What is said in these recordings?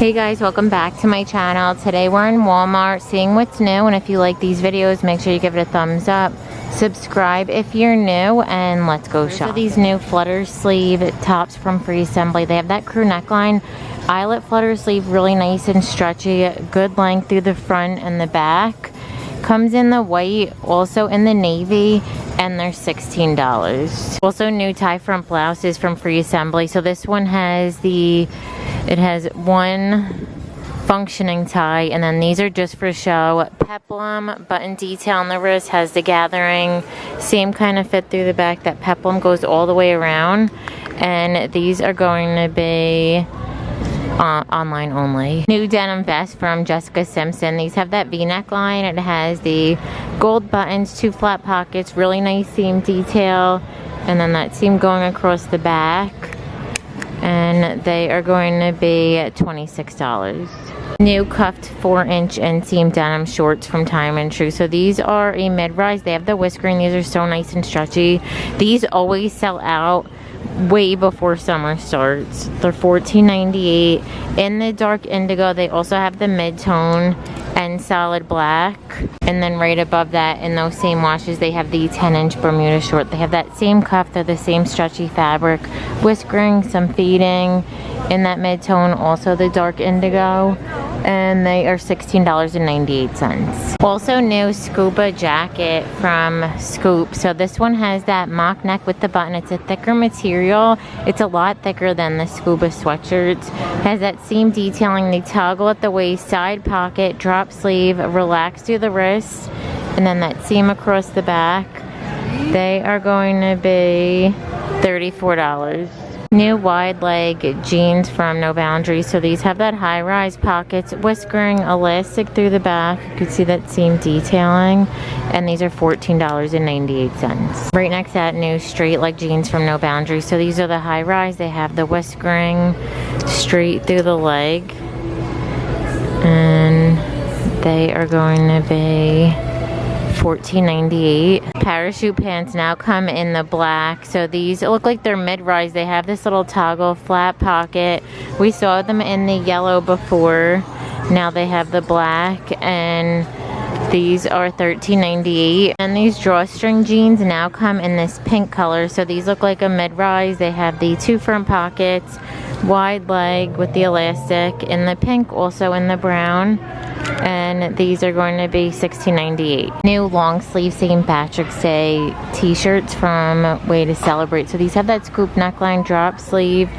Hey guys, welcome back to my channel. Today we're in Walmart seeing what's new, and if you like these videos, make sure you give it a thumbs up. Subscribe if you're new, and let's go shop. So these new flutter sleeve tops from Free Assembly. They have that crew neckline, eyelet flutter sleeve, really nice and stretchy, good length through the front and the back. Comes in the white, also in the navy, and they're $16. Also new tie front blouses from Free Assembly. So this one has it has one functioning tie, and then these are just for show. Peplum button detail on the wrist, has the gathering, same kind of fit through the back. That peplum goes all the way around, and these are going to be online only. New denim vest from Jessica Simpson. These have that V-neck line. It has the gold buttons, 2 flat pockets, really nice seam detail, and then that seam going across the back, and they are going to be $26. New cuffed 4-inch inseam denim shorts from Time and True. So these are a mid-rise. They have the whiskering. These are so nice and stretchy. These always sell out way before summer starts. They're $14.98 in the dark indigo. They also have the mid-tone and solid black, and then right above that in those same washes they have the 10-inch Bermuda short. They have that same cuff, they're the same stretchy fabric, whiskering, some fading in that mid-tone, also the dark indigo, and they are $16.98. Also new scuba jacket from Scoop. So this one has that mock neck with the button. It's a thicker material. It's a lot thicker than the scuba sweatshirts. Has that seam detailing, the toggle at the waist, side pocket, drop sleeve, relax through the wrist, and then that seam across the back. They are going to be $34. New wide leg jeans from No Boundaries. So these have that high rise pockets, whiskering, elastic through the back. You can see that seam detailing, and these are $14.98. Right next to that, new straight leg jeans from No Boundaries. So these are the high rise. They have the whiskering straight through the leg, and they are going to be $14.98. Parachute pants now come in the black. So these look like they're mid-rise. They have this little toggle flat pocket. We saw them in the yellow before. Now they have the black, and these are $13.98. And these drawstring jeans now come in this pink color. So these look like a mid-rise. They have the 2 front pockets, wide leg with the elastic in the pink, also in the brown, and these are going to be $16.98. New long sleeve St. Patrick's Day t-shirts from Way to Celebrate. So these have that scoop neckline, drop sleeve,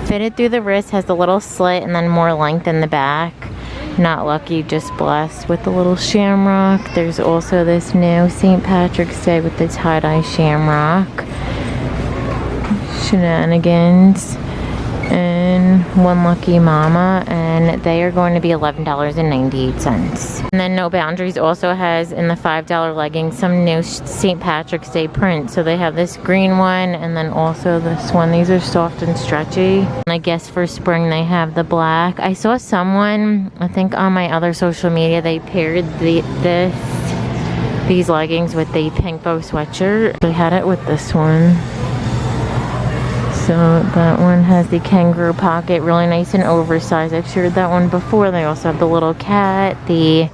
fitted through the wrist, has the little slit, and then more length in the back. Not lucky, just blessed with the little shamrock. There's also this new St. Patrick's Day with the tie-dye shamrock. Shenanigans. And One Lucky Mama, and they are going to be $11.98. And then No Boundaries also has in the $5 leggings some new St. Patrick's Day print. So they have this green one, and then also this one. These are soft and stretchy. And I guess for spring they have the black. I saw someone, I think on my other social media, they paired these leggings with the pink bow sweatshirt. They had it with this one. So that one has the kangaroo pocket, really nice and oversized. I've shared that one before. They also have the little cat, the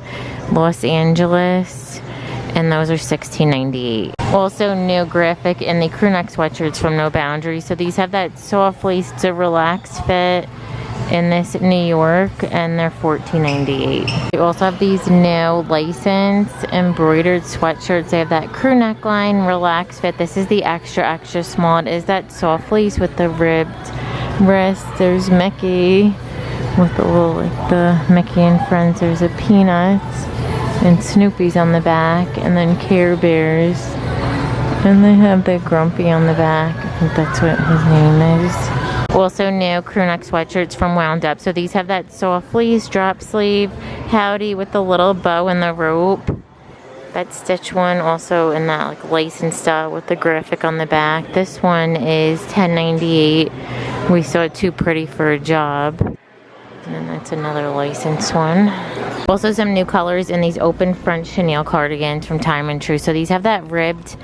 Los Angeles, and those are $16.98. Also new graphic in the crew neck sweatshirts from No Boundaries. So these have that soft lace to relax fit in this New York, and they're $14.98. We also have these new licensed embroidered sweatshirts. They have that crew neckline, relaxed fit. This is the extra small. It is that soft lace with the ribbed wrist. There's Mickey with the little, like the Mickey and Friends. There's a Peanuts and Snoopy's on the back, and then Care Bears. And they have the Grumpy on the back. I think that's what his name is. Also new crew neck sweatshirts from Wound Up. So these have that soft fleece, drop sleeve, howdy with the little bow and the rope. That stitch one also in that like lace and style with the graphic on the back. This one is $10.98. We saw it too pretty for a job. And then that's another licensed one. Also some new colors in these open front chenille cardigans from Time and True. So these have that ribbed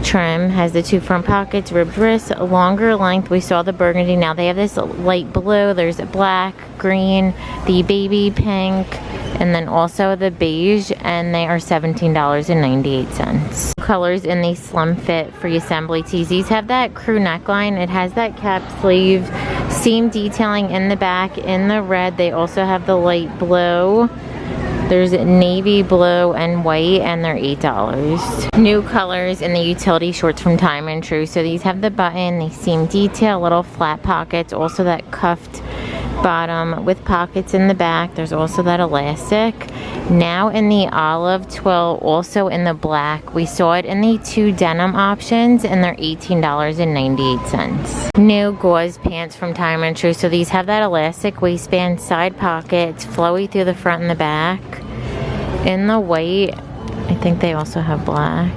trim. Has the 2 front pockets, ribbed wrists, longer length. We saw the burgundy. Now they have this light blue. There's a black, green, the baby pink, and then also the beige, and they are $17.98. Colors in the slim fit free assembly tees. These have that crew neckline. It has that cap sleeve, seam detailing in the back in the red. They also have the light blue. There's navy blue and white, and they're $8. New colors in the utility shorts from Time and True. So these have the button, the seam detail, little flat pockets, also that cuffed bottom with pockets in the back. There's also that elastic. Now in the olive twill, also in the black. We saw it in the 2 denim options, and they're $18.98. New gauze pants from Time and True. So these have that elastic waistband, side pockets, flowy through the front and the back. In the white, I think they also have black.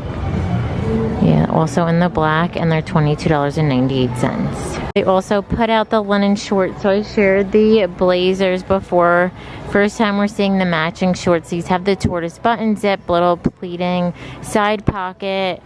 Yeah, also in the black, and they're $22.98. They also put out the linen shorts. So I shared the blazers before. First time we're seeing the matching shorts. These have the tortoise button zip, little pleating, side pocket,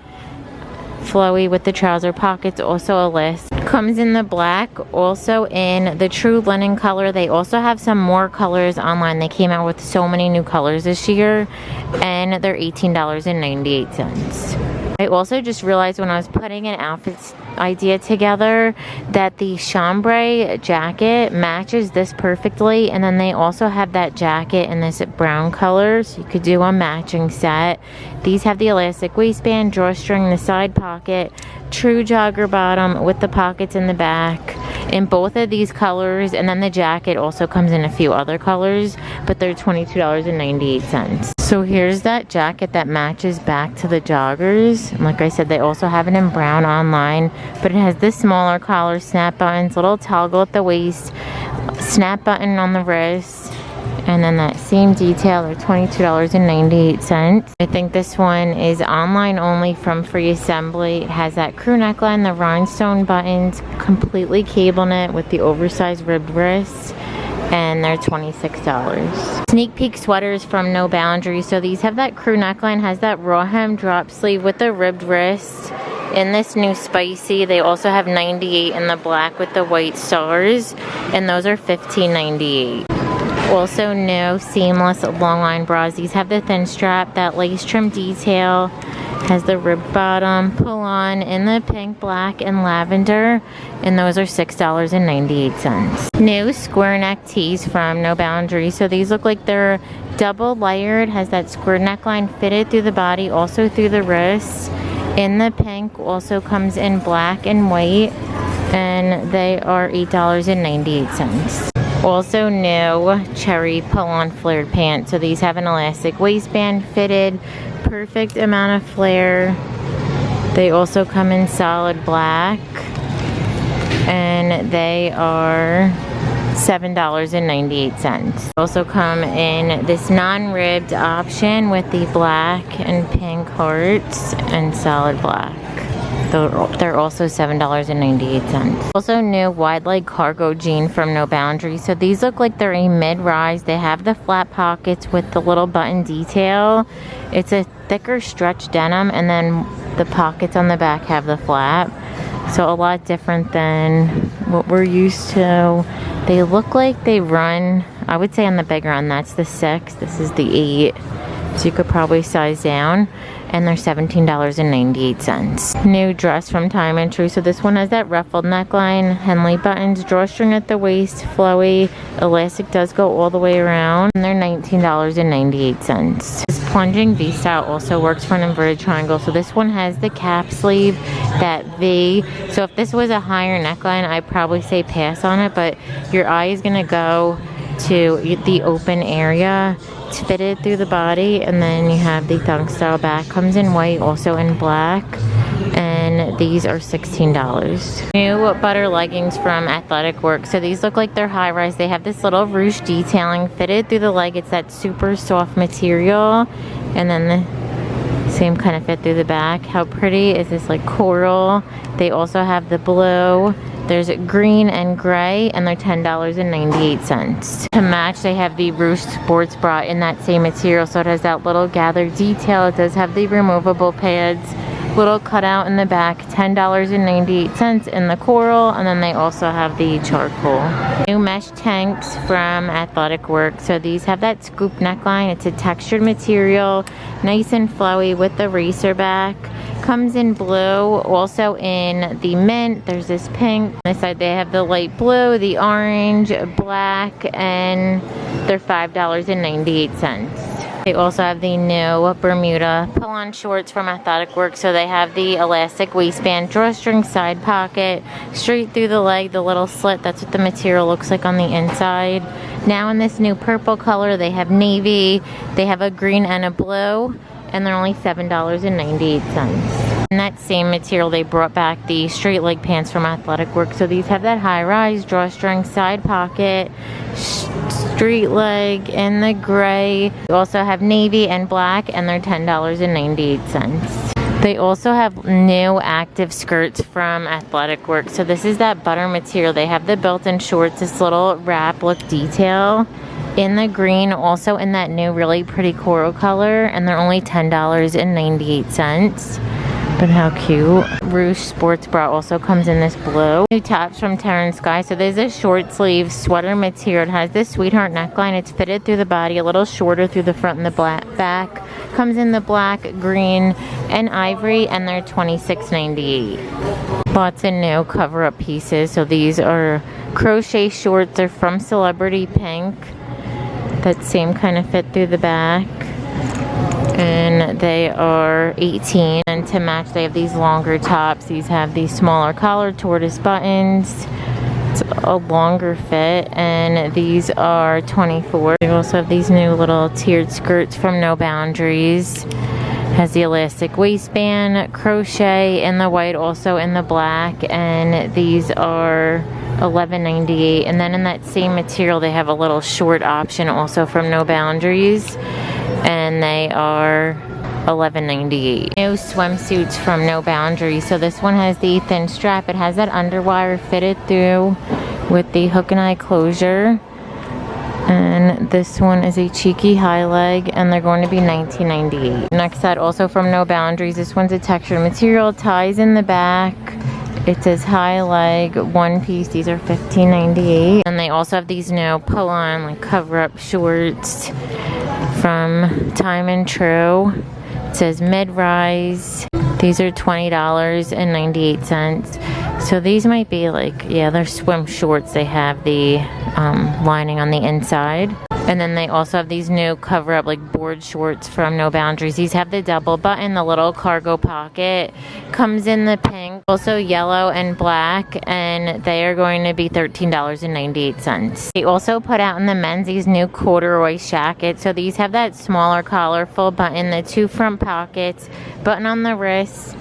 flowy with the trouser pockets, also a list. Comes in the black, also in the true linen color. They also have some more colors online. They came out with so many new colors this year, and they're $18.98. I also just realized when I was putting an outfit idea together that the chambray jacket matches this perfectly, and then they also have that jacket in this brown color, so you could do a matching set. These have the elastic waistband, drawstring, the side pocket, true jogger bottom with the pockets in the back in both of these colors, and then the jacket also comes in a few other colors, but they're $22.98. So here's that jacket that matches back to the joggers. And like I said, they also have it in brown online, but it has this smaller collar, snap buttons, little toggle at the waist, snap button on the wrist, and then that seam detail. They're $22.98. I think this one is online only from Free Assembly. It has that crew neckline, the rhinestone buttons, completely cable knit with the oversized ribbed wrists, and they're $26. Sneak peek sweaters from No Boundaries. So these have that crew neckline, has that raw hem drop sleeve with the ribbed wrists. In this new spicy, they also have 98 in the black with the white stars, and those are $15.98. Also new seamless long line bras. These have the thin strap, that lace trim detail, has the ribbed bottom, pull on in the pink, black, and lavender, and those are $6.98. New square neck tees from No Boundaries. So these look like they're double layered, has that square neckline fitted through the body, also through the wrists. In the pink, also comes in black and white, and they are $8.98. Also new cherry pull-on flared pants. So these have an elastic waistband fitted, perfect amount of flare. They also come in solid black, and they are $7.98. Also come in this non-ribbed option with the black and pink hearts and solid black. They're also $7.98. Also new wide leg cargo jean from No Boundaries. So these look like they're a mid-rise. They have the flat pockets with the little button detail. It's a thicker stretch denim, and then the pockets on the back have the flap. So a lot different than what we're used to. They look like they run, I would say on the bigger one, that's the 6. This is the 8. So you could probably size down, and they're $17.98. New dress from Time and True. So this one has that ruffled neckline, Henley buttons, drawstring at the waist, flowy, elastic does go all the way around, and they're $19.98. This plunging V-style also works for an inverted triangle. So this one has the cap sleeve, that V. So if this was a higher neckline, I'd probably say pass on it, but your eye is gonna go to the open area. It's fitted through the body, and then you have the thong style back. Comes in white, also in black, and these are $16. New butter leggings from Athletic Work. So these look like they're high rise. They have this little ruche detailing fitted through the leg. It's that super soft material, and then the same kind of fit through the back. How pretty is this, like coral? They also have the blue. There's green and gray, and they're $10.98. To match, they have the ruched sports bra in that same material. So it has that little gathered detail. It does have the removable pads, little cutout in the back, $10.98 in the coral, and then they also have the charcoal. New mesh tanks from Athletic Work. So these have that scoop neckline. It's a textured material, nice and flowy with the racer back. Comes in blue, also in the mint. There's this pink. On this side they have the light blue, the orange, black, and they're $5.98. They also have the new Bermuda pull-on shorts from Athletic Work. So they have the elastic waistband, drawstring side pocket, straight through the leg, the little slit. That's what the material looks like on the inside. Now in this new purple color, they have navy, they have a green and a blue, and they're only $7.98. In that same material, they brought back the straight leg pants from Athletic Work. So these have that high-rise drawstring side pocket, straight leg in the gray. We also have navy and black, and they're $10.98. They also have new active skirts from Athletic Work. So this is that butter material. They have the built-in shorts, this little wrap look detail in the green, also in that new really pretty coral color, and they're only $10.98. But how cute. Rouge sports bra also comes in this blue. New tops from Terran Sky. So there's a short sleeve sweater material. It has this sweetheart neckline. It's fitted through the body, a little shorter through the front and the back. Comes in the black, green, and ivory, and they're $26.98. Lots of new cover-up pieces. So these are crochet shorts. They're from Celebrity Pink. That same kind of fit through the back. And they are $18. And to match, they have these longer tops. These have these smaller collar tortoise buttons. It's a longer fit, and these are $24. They also have these new little tiered skirts from No Boundaries. Has the elastic waistband, crochet in the white, also in the black, and these are $11.98. And then in that same material, they have a little short option also from No Boundaries, and they are $11.98. New swimsuits from No Boundaries. So this one has the thin strap. It has that underwire fitted through with the hook and eye closure. And this one is a cheeky high leg, and they're going to be $19.98. Next set, also from No Boundaries. This one's a textured material, ties in the back. It says high leg, one piece. These are $15.98. And they also have these new pull-on, like cover-up shorts from Time and True. It says mid-rise. These are $20.98. So these might be like, yeah, they're swim shorts. They have the lining on the inside. And then they also have these new cover-up like board shorts from No Boundaries. These have the double button, the little cargo pocket. Comes in the pink, also yellow and black, and they are going to be $13.98. They also put out in the men's these new corduroy shackets. So these have that smaller collar, full button, the two front pockets, button on the wrist.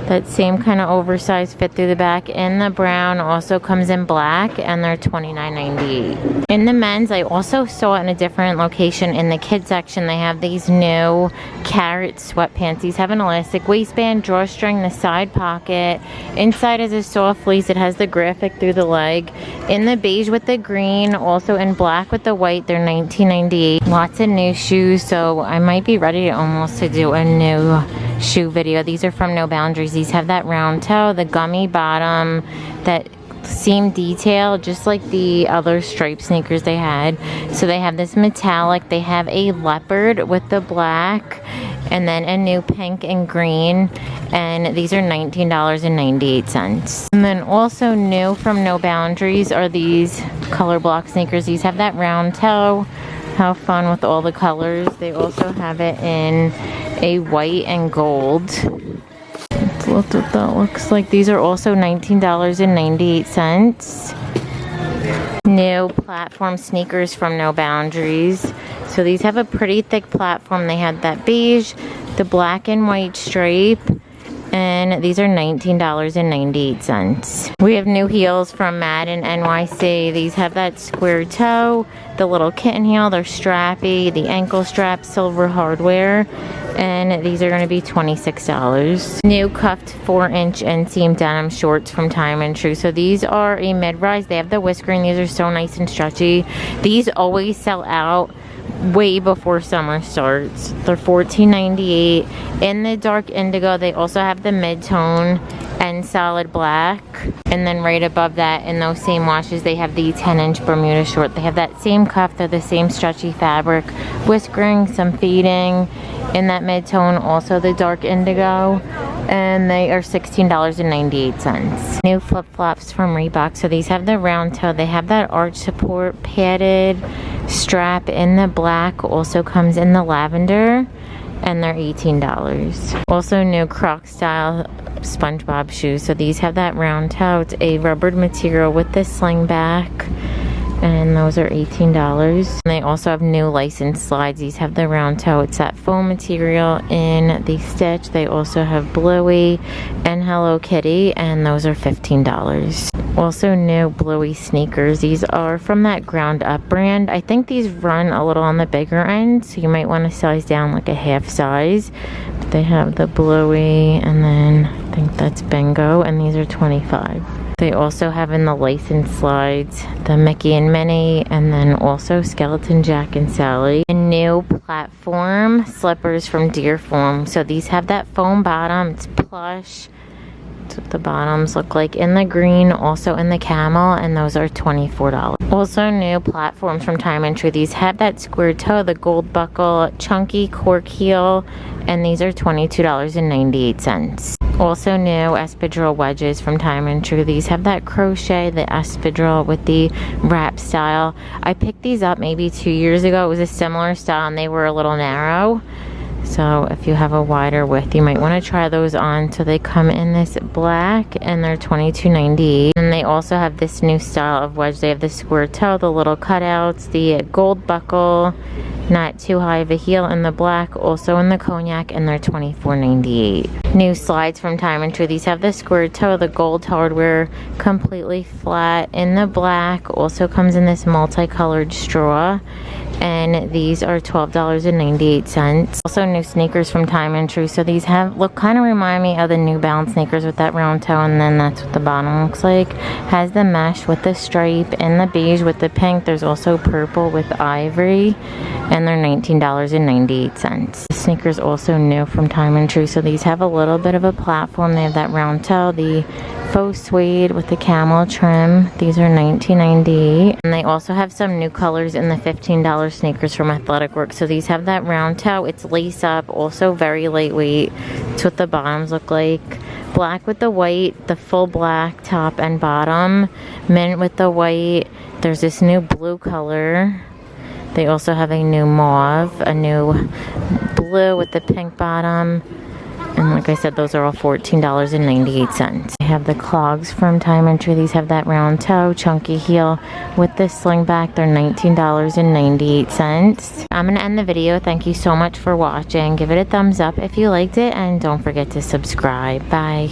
That same kind of oversized fit through the back in the brown, also comes in black, and they're $29.98. In the men's, I also saw in a different location in the kids section, they have these new carrot sweatpants. These have an elastic waistband, drawstring, the side pocket. Inside is a soft fleece. It has the graphic through the leg. In the beige with the green, also in black with the white, they're $19.98. Lots of new shoes, so I might be ready almost to do a new shoe video. These are from No Boundaries. These have that round toe, the gummy bottom, that seam detail, just like the other striped sneakers they had. So they have this metallic, they have a leopard with the black, and then a new pink and green, and these are $19.98. And then also new from No Boundaries are these color block sneakers. These have that round toe. How fun with all the colors. They also have it in a white and gold. That's what that looks like. These are also $19.98. New platform sneakers from No Boundaries. So these have a pretty thick platform. They had that beige, the black and white stripe, and these are $19.98. We have new heels from Madden NYC. These have that square toe, the little kitten heel, they're strappy, the ankle strap, silver hardware, and these are going to be $26. New cuffed 4-inch inseam denim shorts from Time and True. So these are a mid-rise. They have the whiskering. These are so nice and stretchy. These always sell out way before summer starts. They're $14.98. In the dark indigo, they also have the mid-tone and solid black. And then right above that, in those same washes, they have the 10-inch Bermuda short. They have that same cuff. They're the same stretchy fabric. Whiskering, some fading in that mid-tone. Also the dark indigo. And they are $16.98. New flip-flops from Reebok. So these have the round toe. They have that arch support padded strap in the black. Also comes in the lavender. And they're $18. Also new Croc style SpongeBob shoes. So these have that round toe. It's a rubbered material with the sling back. And those are $18. And they also have new licensed slides. These have the round toe. It's that foam material in the stitch. They also have Bluey and Hello Kitty, and those are $15. Also new Bluey sneakers. These are from that Ground Up brand. I think these run a little on the bigger end, so you might want to size down like a half size. But they have the Bluey, and then I think that's Bingo, and these are $25. They also have in the licensed slides the Mickey and Minnie, and then also Skeleton Jack and Sally. And new platform slippers from Deerform. So these have that foam bottom. It's plush. That's what the bottoms look like in the green, also in the camel, and those are $24. Also new platforms from Time and True. These have that square toe, the gold buckle, chunky cork heel, and these are $22.98. Also new espadrille wedges from Time and True. These have that crochet, the espadrille with the wrap style. I picked these up maybe 2 years ago. It was a similar style and they were a little narrow. So if you have a wider width, you might want to try those on. So they come in this black and they're $22.98. And they also have this new style of wedge. They have the square toe, the little cutouts, the gold buckle, not too high of a heel in the black, also in the cognac, and they're $24.98. New slides from Time and True. These have the square toe, the gold hardware, completely flat in the black. Also comes in this multicolored straw, and these are $12.98. Also new sneakers from Time and True. So these have kind of remind me of the New Balance sneakers with that round toe, and then that's what the bottom looks like. Has the mesh with the stripe and the beige with the pink. There's also purple with ivory, and they're $19.98. The sneakers also new from Time and True. So these have a little bit of a platform. They have that round toe, the faux suede with the camel trim. These are $19.98. And they also have some new colors in the $15 sneakers from Athletic Work. So these have that round toe. It's lace up, also very lightweight. It's what the bottoms look like. Black with the white, the full black top and bottom. Mint with the white. There's this new blue color. They also have a new mauve, a new blue with the pink bottom. And like I said, those are all $14.98. I have the clogs from Time and True. These have that round toe, chunky heel with this sling back. They're $19.98. I'm going to end the video. Thank you so much for watching. Give it a thumbs up if you liked it, and don't forget to subscribe. Bye.